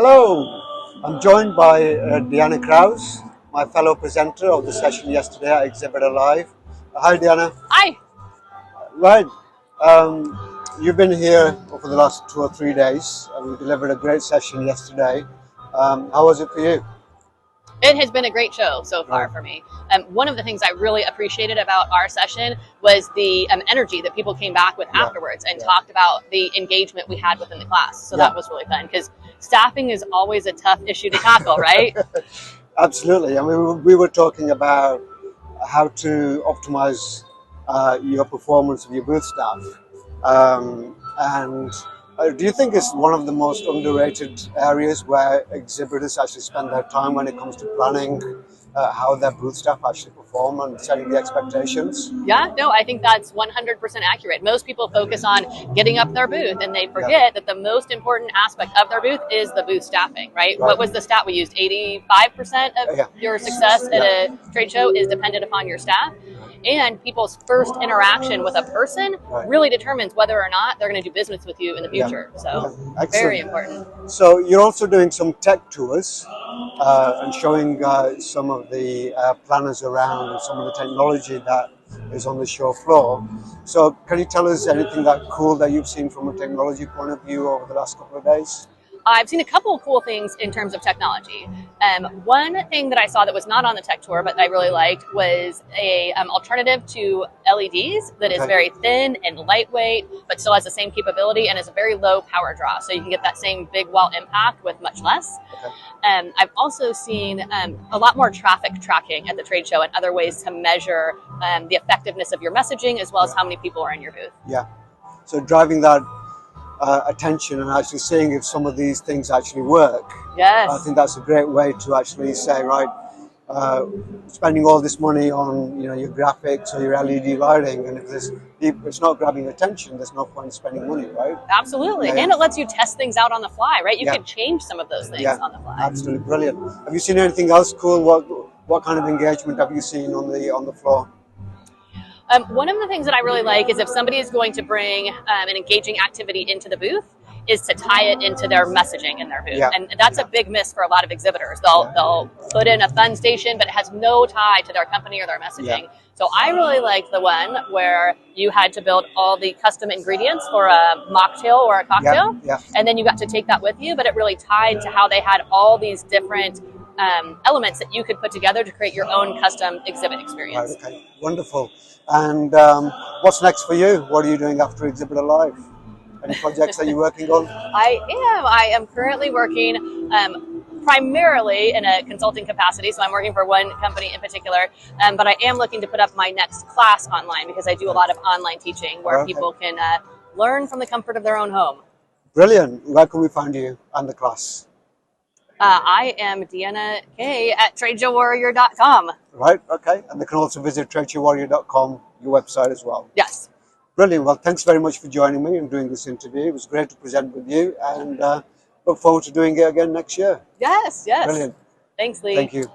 Hello, I'm joined by Deanna Krause, my fellow presenter of the session yesterday at ExhibitorLive. Hi, Deanna. Hi. Right, you've been here for the last 2 or 3 days, and we delivered a great session yesterday. How was it for you? It has been a great show so far for me. One of the things I really appreciated about our session was the energy that people came back with afterwards and talked about the engagement we had within the class. So that was really fun because staffing is always a tough issue to tackle, right? Absolutely. I mean, we were talking about how to optimize your performance of your booth staff. And do you think it's one of the most underrated areas where exhibitors actually spend their time when it comes to planning how their booth staff actually perform and setting the expectations? Yeah, no, I think that's 100% accurate. Most people focus on getting up their booth and they forget that the most important aspect of their booth is the booth staffing, right? What was the stat we used? 85% of your success at a trade show is dependent upon your staff. And people's first interaction with a person really determines whether or not they're going to do business with you in the future. So very important. So you're also doing some tech tours and showing some of the planners around and some of the technology that is on the show floor. So can you tell us anything cool that you've seen from a technology point of view over the last couple of days? I've seen a couple of cool things in terms of technology. One thing that I saw that was not on the tech tour, but I really liked, was a alternative to LEDs that is very thin and lightweight, but still has the same capability and is a very low power draw. So you can get that same big wall impact with much less. I've also seen a lot more traffic tracking at the trade show and other ways to measure the effectiveness of your messaging as well as how many people are in your booth. Yeah. So driving that attention and actually seeing if some of these things actually work. Yes. I think that's a great way to actually say, right, spending all this money on your graphics or your LED lighting, and if it's not grabbing attention, there's no point in spending money, right? Absolutely. And it lets you test things out on the fly, right? You can change some of those things on the fly. Absolutely brilliant. Have you seen anything else cool? What kind of engagement have you seen on the floor? One of the things that I really like is if somebody is going to bring an engaging activity into the booth, is to tie it into their messaging in their booth. And that's a big miss for a lot of exhibitors. They'll put in a fun station, but it has no tie to their company or their messaging. So I really liked the one where you had to build all the custom ingredients for a mocktail or a cocktail. And then you got to take that with you, but it really tied to how they had all these different elements that you could put together to create your own custom exhibit experience. Right, okay, wonderful. And what's next for you? What are you doing after ExhibitorLive? Any projects that you're working on? I am currently working primarily in a consulting capacity, so I'm working for one company in particular, but I am looking to put up my next class online because I do a lot of online teaching where people can learn from the comfort of their own home. Brilliant. Where can we find you and the class? I am Deanna K at TradeShowWarrior.com. Right, okay. And they can also visit TradeShowWarrior.com, your website as well. Yes. Brilliant. Well, thanks very much for joining me and doing this interview. It was great to present with you, and look forward to doing it again next year. Yes, yes. Brilliant. Thanks, Lee. Thank you.